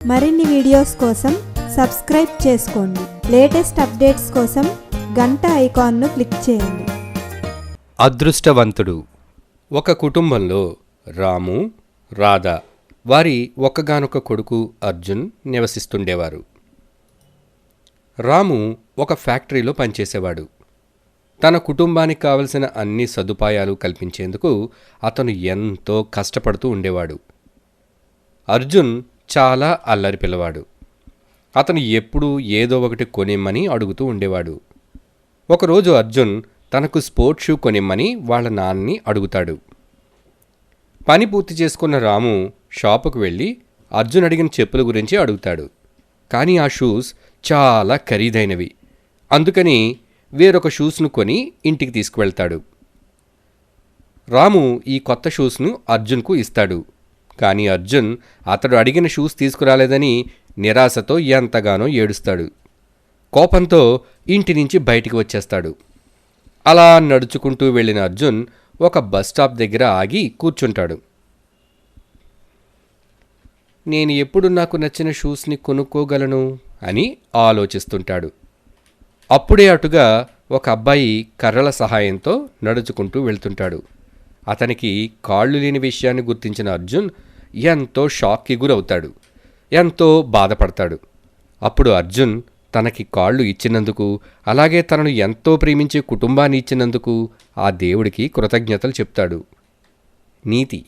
మరిన్ని వీడియోస్ కోసం సబ్స్క్రైబ్ చేసుకోండి. లేటెస్ట్ అప్డేట్స్ కోసం గంట ఐకాన్ను క్లిక్ చేయండి. అదృష్టవంతుడు. ఒక కుటుంబంలో రాము, రాధ, వారి ఒక్కగానొక్క కొడుకు అర్జున్ నివసిస్తుండేవారు. రాము ఒక ఫ్యాక్టరీలో పనిచేసేవాడు. తన కుటుంబానికి కావలసిన అన్ని సదుపాయాలు కల్పించేందుకు అతను ఎంతో కష్టపడుతూ ఉండేవాడు. అర్జున్ చాలా అల్లరి పిల్లవాడు. అతను ఎప్పుడూ ఏదో ఒకటి కొనిమ్మని అడుగుతూ ఉండేవాడు. ఒకరోజు అర్జున్ తనకు స్పోర్ట్స్ షూ కొనిమ్మని వాళ్ళ నాన్నని అడుగుతాడు. పని పూర్తి చేసుకున్న రాము షాపుకు వెళ్ళి అర్జున్ అడిగిన చెప్పుల గురించి అడుగుతాడు. కానీ ఆ షూస్ చాలా ఖరీదైనవి. అందుకని వేరొక షూస్ను కొని ఇంటికి తీసుకువెళ్తాడు. రాము ఈ కొత్త షూస్ను అర్జున్కు ఇస్తాడు. కానీ అర్జున్ అతడు అడిగిన షూస్ తీసుకురాలేదని నిరాశతో ఎంతగానో ఏడుస్తాడు. కోపంతో ఇంటి నుంచి బయటికి వచ్చేస్తాడు. అలా నడుచుకుంటూ వెళ్ళిన అర్జున్ ఒక బస్టాప్ దగ్గర ఆగి కూర్చుంటాడు. నేను ఎప్పుడు నాకు నచ్చిన షూస్ని కొనుక్కోగలను అని ఆలోచిస్తుంటాడు. అప్పుడే అటుగా ఒక అబ్బాయి కర్రల సహాయంతో నడుచుకుంటూ వెళ్తుంటాడు. అతనికి కాళ్ళు లేని విషయాన్ని గుర్తించిన అర్జున్ ఎంతో షాక్కి గురవుతాడు. ఎంతో బాధపడతాడు. అప్పుడు అర్జున్ తనకి కాళ్ళు ఇచ్చినందుకు, అలాగే తనను ఎంతో ప్రేమించే కుటుంబాన్ని ఇచ్చినందుకు ఆ దేవుడికి కృతజ్ఞతలు చెప్తాడు. నీతి: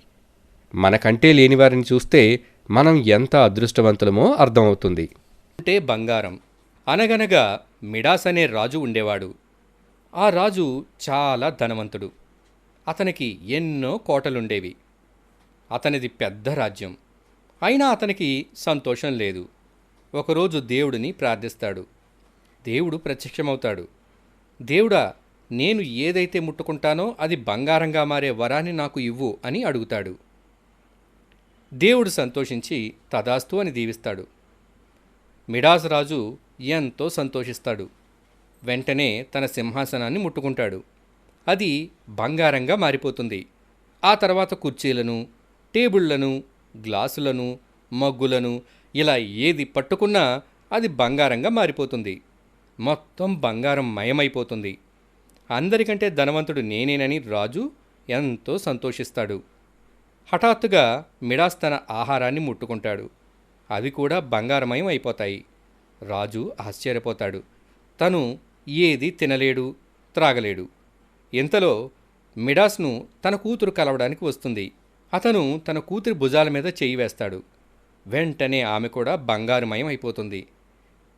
మనకంటే లేనివారిని చూస్తే మనం ఎంత అదృష్టవంతులమో అర్థమవుతుంది. అంటే బంగారం. అనగనగా మిడాస్ అనే రాజు ఉండేవాడు. ఆ రాజు చాలా ధనవంతుడు. అతనికి ఎన్నో కోటలుండేవి. అతనిది పెద్ద రాజ్యం. అయినా అతనికి సంతోషం లేదు. ఒకరోజు దేవుడిని ప్రార్థిస్తాడు. దేవుడు ప్రత్యక్షమవుతాడు. దేవుడా, నేను ఏదైతే ముట్టుకుంటానో అది బంగారంగా మారే వరాన్ని నాకు ఇవ్వు అని అడుగుతాడు. దేవుడు సంతోషించి తదాస్తు అని దీవిస్తాడు. మిడాస్ రాజు ఎంతో సంతోషిస్తాడు. వెంటనే తన సింహాసనాన్ని ముట్టుకుంటాడు. అది బంగారంగా మారిపోతుంది. ఆ తర్వాత కుర్చీలను, టేబుళ్లను, గ్లాసులను, మగ్గులను, ఇలా ఏది పట్టుకున్నా అది బంగారంగా మారిపోతుంది. మొత్తం బంగారం మయమైపోతుంది. అందరికంటే ధనవంతుడు నేనేనని రాజు ఎంతో సంతోషిస్తాడు. హఠాత్తుగా మిడాస్ తన ఆహారాన్ని ముట్టుకుంటాడు. అవి కూడా బంగారమయం అయిపోతాయి. రాజు ఆశ్చర్యపోతాడు. తను ఏది తినలేడు, త్రాగలేడు. ఇంతలో మిడాస్ను తన కూతురు కలవడానికి వస్తుంది. అతను తన కూతురి భుజాల మీద చేయి వేస్తాడు. వెంటనే ఆమె కూడా బంగారమయం అయిపోతుంది.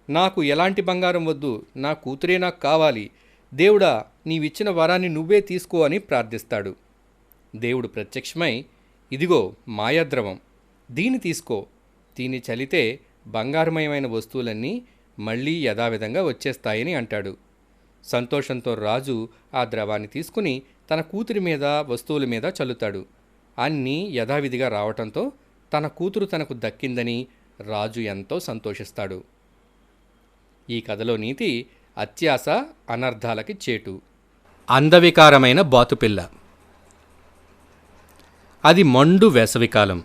నాకు ఎలాంటి బంగారం వద్దు, నా కూతురే నాకు కావాలి. దేవుడా, నీవిచ్చిన వరాన్ని నువ్వే తీసుకో అని ప్రార్థిస్తాడు. దేవుడు ప్రత్యక్షమై, ఇదిగో మాయాద్రవం, దీన్ని తీసుకో. దీన్ని చలితే బంగారమయమైన వస్తువులన్నీ మళ్ళీ యథావిధంగా వచ్చేస్తాయని అంటాడు. సంతోషంతో రాజు ఆ ద్రవాన్ని తీసుకుని తన కూతురి మీద, వస్తువుల మీద చల్లుతాడు. అన్నీ యథావిధిగా రావటంతో తన కూతురు తనకు దక్కిందని రాజు ఎంతో సంతోషిస్తాడు. ఈ కథలో నీతి: అత్యాశ అనర్థాలకి చేటు. అందవికారమైన బాతుపిల్ల. అది మండు వేసవికాలం.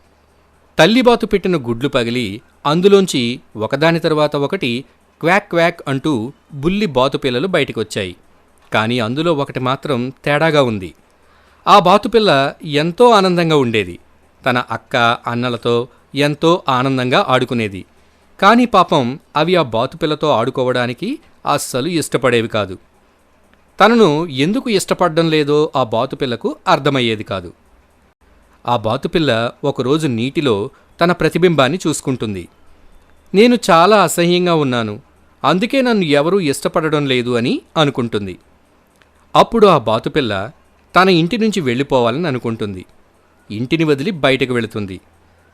తల్లిబాతు పెట్టిన గుడ్లు పగిలి అందులోంచి ఒకదాని తరువాత ఒకటి క్వాక్ క్వాక్ అంటూ బుల్లి బాతుపిల్లలు బయటికొచ్చాయి. కానీ అందులో ఒకటి మాత్రం తేడాగా ఉంది. ఆ బాతుపిల్ల ఎంతో ఆనందంగా ఉండేది. తన అక్క, అన్నలతో ఎంతో ఆనందంగా ఆడుకునేది. కానీ పాపం అవి ఆ బాతుపిల్లతో ఆడుకోవడానికి అస్సలు ఇష్టపడేవి కాదు. తనను ఎందుకు ఇష్టపడడం లేదో ఆ బాతుపిల్లకు అర్థమయ్యేది కాదు. ఆ బాతుపిల్ల ఒకరోజు నీటిలో తన ప్రతిబింబాన్ని చూసుకుంటుంది. నేను చాలా అసహ్యంగా ఉన్నాను, అందుకే నన్ను ఎవరూ ఇష్టపడడం లేదు అని అనుకుంటుంది. అప్పుడు ఆ బాతుపిల్ల తన ఇంటి నుంచి వెళ్ళిపోవాలని అనుకుంటుంది. ఇంటిని వదిలి బయటకు వెళుతుంది.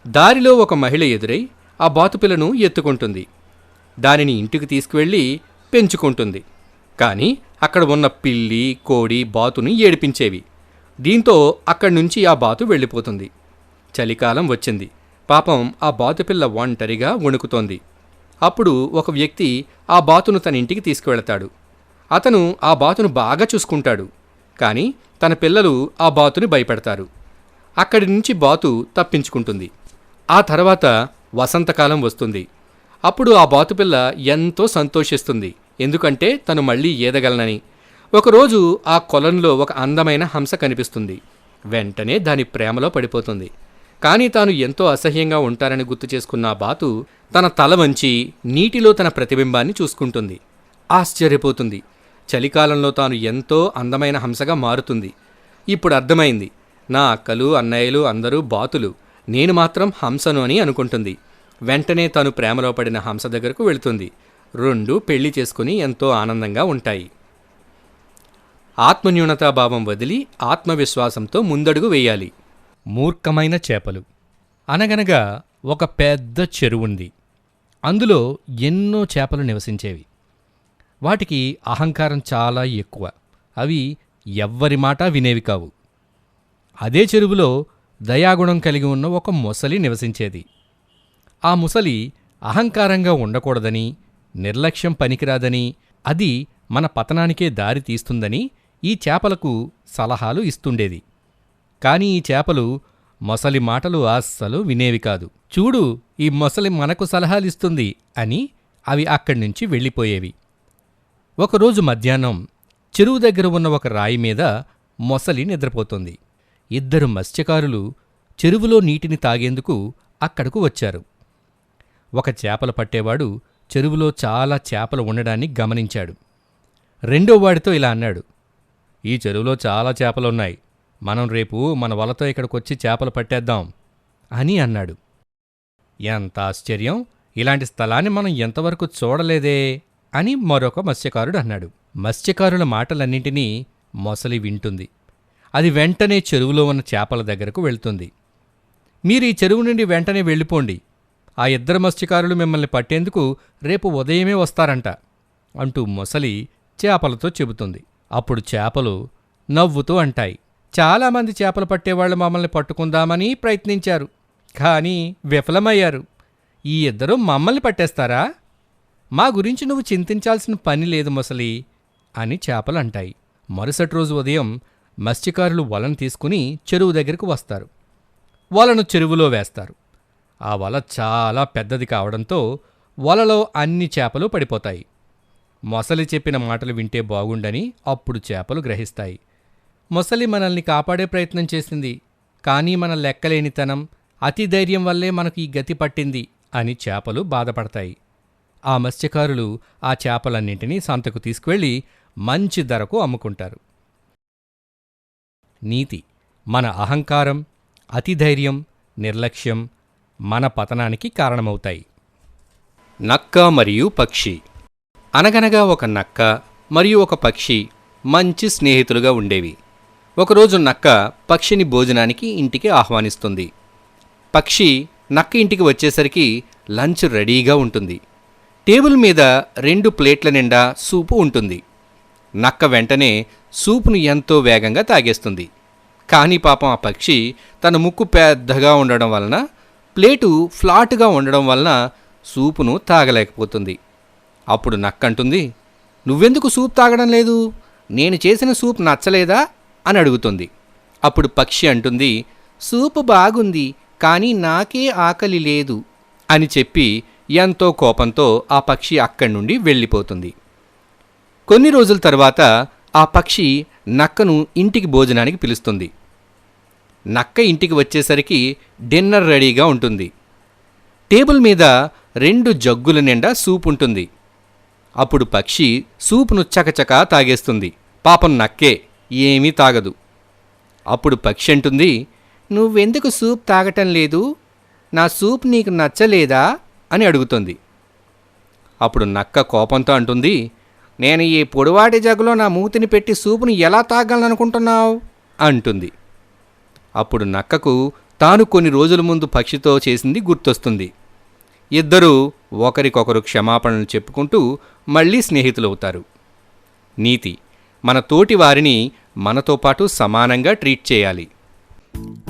దారిలో ఒక మహిళ ఎదురై ఆ బాతుపిల్లను ఎత్తుకుంటుంది. దానిని ఇంటికి తీసుకువెళ్ళి పెంచుకుంటుంది. కానీ అక్కడ ఉన్న పిల్లి, కోడి బాతుని ఏడిపించేవి. దీంతో అక్కడి నుంచి ఆ బాతు వెళ్ళిపోతుంది. చలికాలం వచ్చింది. పాపం ఆ బాతుపిల్ల ఒంటరిగా వణుకుతోంది. అప్పుడు ఒక వ్యక్తి ఆ బాతును తన ఇంటికి తీసుకువెళతాడు. అతను ఆ బాతును బాగా చూసుకుంటాడు. కానీ తన పిల్లలు ఆ బాతుని భయపెడతారు. అక్కడి నుంచి బాతు తప్పించుకుంటుంది. ఆ తర్వాత వసంతకాలం వస్తుంది. అప్పుడు ఆ బాతుపిల్ల ఎంతో సంతోషిస్తుంది. ఎందుకంటే తను మళ్ళీ ఈదగలనని. ఒకరోజు ఆ కొలంలో ఒక అందమైన హంస కనిపిస్తుంది. వెంటనే దాని ప్రేమలో పడిపోతుంది. కానీ తాను ఎంతో అసహ్యంగా ఉంటారని గుర్తు చేసుకున్న ఆ బాతు తన తల వంచి నీటిలో తన ప్రతిబింబాన్ని చూసుకుంటుంది. ఆశ్చర్యపోతుంది. చలికాలంలో తాను ఎంతో అందమైన హంసగా మారుతుంది. ఇప్పుడు అర్థమైంది, నా అక్కలు అన్నయ్యలు అందరూ బాతులు, నేను మాత్రం హంసను అని అనుకుంటుంది. వెంటనే తాను ప్రేమలో పడిన హంస దగ్గరకు వెళుతుంది. రెండు పెళ్లి చేసుకుని ఎంతో ఆనందంగా ఉంటాయి. ఆత్మన్యూనతాభావం వదిలి ఆత్మవిశ్వాసంతో ముందడుగు వేయాలి. మూర్ఖమైన చేపలు. అనగనగా ఒక పెద్ద చెరువుంది. అందులో ఎన్నో చేపలు నివసించేవి. వాటికి అహంకారం చాలా ఎక్కువ. అవి ఎవ్వరి మాట వినేవి కావు. అదే చెరువులో దయాగుణం కలిగి ఉన్న ఒక మొసలి నివసించేది. ఆ ముసలి అహంకారంగా ఉండకూడదని, నిర్లక్ష్యం పనికిరాదని, అది మన పతనానికే దారి తీస్తుందని ఈ చేపలకు సలహాలు ఇస్తుండేది. కాని ఈ చేపలు మొసలి మాటలు అస్సలు వినేవి కాదు. చూడు, ఈ మొసలి మనకు సలహాలిస్తుంది అని అవి అక్కడ్నుంచి వెళ్ళిపోయేవి. ఒకరోజు మధ్యాహ్నం చెరువు దగ్గర ఉన్న ఒక రాయి మీద మొసలి నిద్రపోతుంది. ఇద్దరు మత్స్యకారులు చెరువులో నీటిని తాగేందుకు అక్కడకు వచ్చారు. ఒక చేపలు పట్టేవాడు చెరువులో చాలా చేపలు ఉండడాన్ని గమనించాడు. రెండో వాడితో ఇలా అన్నాడు, ఈ చెరువులో చాలా చేపలున్నాయి, మనం రేపు మన వలతో ఇక్కడికొచ్చి చేపలు పట్టేద్దాం అని అన్నాడు. ఎంత ఆశ్చర్యం, ఇలాంటి స్థలాన్ని మనం ఎంతవరకు చూడలేదే అని మరొక మత్స్యకారుడు అన్నాడు. మత్స్యకారుల మాటలన్నింటినీ మొసలి వింటుంది. అది వెంటనే చెరువులో ఉన్న చేపల దగ్గరకు వెళ్తుంది. మీరు ఈ చెరువు నుండి వెంటనే వెళ్ళిపోండి, ఆ ఇద్దరు మత్స్యకారులు మిమ్మల్ని పట్టేందుకు రేపు ఉదయమే వస్తారంట అంటూ మొసలి చేపలతో చెబుతుంది. అప్పుడు చేపలు నవ్వుతూ అంటాయి, చాలామంది చేపలు పట్టేవాళ్లు మమ్మల్ని పట్టుకుందామని ప్రయత్నించారు, కానీ విఫలమయ్యారు. ఈ ఇద్దరు మమ్మల్ని పట్టేస్తారా? మా గురించి నువ్వు చింతించాల్సిన పని లేదు మొసలి అని చేపలు అంటాయి. మరుసటి రోజు ఉదయం మత్స్యకారులు వలను తీసుకుని చెరువు దగ్గరకు వస్తారు. వలను చెరువులో వేస్తారు. ఆ వల చాలా పెద్దది కావడంతో వలలో అన్ని చేపలు పడిపోతాయి. మొసలి చెప్పిన మాటలు వింటే బాగుండని అప్పుడు చేపలు గ్రహిస్తాయి. మొసలి మనల్ని కాపాడే ప్రయత్నం చేసింది, కానీ మన లెక్కలేనితనం, అతి ధైర్యం వల్లే మనకు ఈ గతి పట్టింది అని చేపలు బాధపడతాయి. ఆ మత్స్యకారులు ఆ చేపలన్నింటినీ సంతకు తీసుకువెళ్ళి మంచి ధరకు అమ్ముకుంటారు. నీతి: మన అహంకారం, అతిధైర్యం, నిర్లక్ష్యం మన పతనానికి కారణమవుతాయి. నక్క మరియు పక్షి. అనగనగా ఒక నక్క మరియు ఒక పక్షి మంచి స్నేహితులుగా ఉండేవి. ఒకరోజు నక్క పక్షిని భోజనానికి ఇంటికి ఆహ్వానిస్తుంది. పక్షి నక్క ఇంటికి వచ్చేసరికి లంచ్ రెడీగా ఉంటుంది. టేబుల్ మీద 2 ప్లేట్ల నిండా సూపు ఉంటుంది. నక్క వెంటనే సూపును ఎంతో వేగంగా తాగేస్తుంది. కానీ పాపం ఆ పక్షి తన ముక్కు పెద్దగా ఉండడం వలన, ప్లేటు ఫ్లాట్గా ఉండడం వలన సూపును తాగలేకపోతుంది. అప్పుడు నక్క అంటుంది, నువ్వెందుకు సూప్ తాగడం లేదు? నేను చేసిన సూప్ నచ్చలేదా అని అడుగుతుంది. అప్పుడు పక్షి అంటుంది, సూపు బాగుంది, కానీ నాకే ఆకలి లేదు అని చెప్పి ఎంతో కోపంతో ఆ పక్షి అక్కడి నుండి వెళ్ళిపోతుంది. కొన్ని రోజుల తర్వాత ఆ పక్షి నక్కను ఇంటికి భోజనానికి పిలుస్తుంది. నక్క ఇంటికి వచ్చేసరికి డిన్నర్ రెడీగా ఉంటుంది. టేబుల్ మీద 2 జగ్గుల నిండా సూప్ ఉంటుంది. అప్పుడు పక్షి సూపును చకచకా తాగేస్తుంది. పాపం నక్కే ఏమీ తాగదు. అప్పుడు పక్షి అంటుంది, నువ్వెందుకు సూప్ తాగటం లేదు? నా సూప్ నీకు నచ్చలేదా అని అడుగుతుంది. అప్పుడు నక్క కోపంతో అంటుంది, నేను ఈ పొడివాటి జగ్గులో నా మూతిని పెట్టి సూపును ఎలా తాగాలనుకుంటున్నావు అంటుంది. అప్పుడు నక్కకు తాను కొన్ని రోజుల ముందు పక్షితో చేసింది గుర్తొస్తుంది. ఇద్దరూ ఒకరికొకరు క్షమాపణలు చెప్పుకుంటూ మళ్ళీ స్నేహితులవుతారు. నీతి: మన తోటి వారిని మనతో పాటు సమానంగా ట్రీట్ చేయాలి.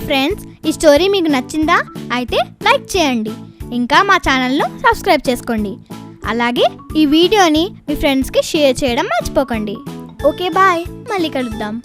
ఫ్రెండ్స్, ఈ స్టోరీ మీకు నచ్చిందా? అయితే లైక్ చేయండి, ఇంకా మా ఛానల్ను సబ్స్క్రైబ్ చేసుకోండి. అలాగే ఈ వీడియోని మీ ఫ్రెండ్స్కి షేర్ చేయడం మర్చిపోకండి. ఓకే, బాయ్, మళ్ళీ కలుద్దాం.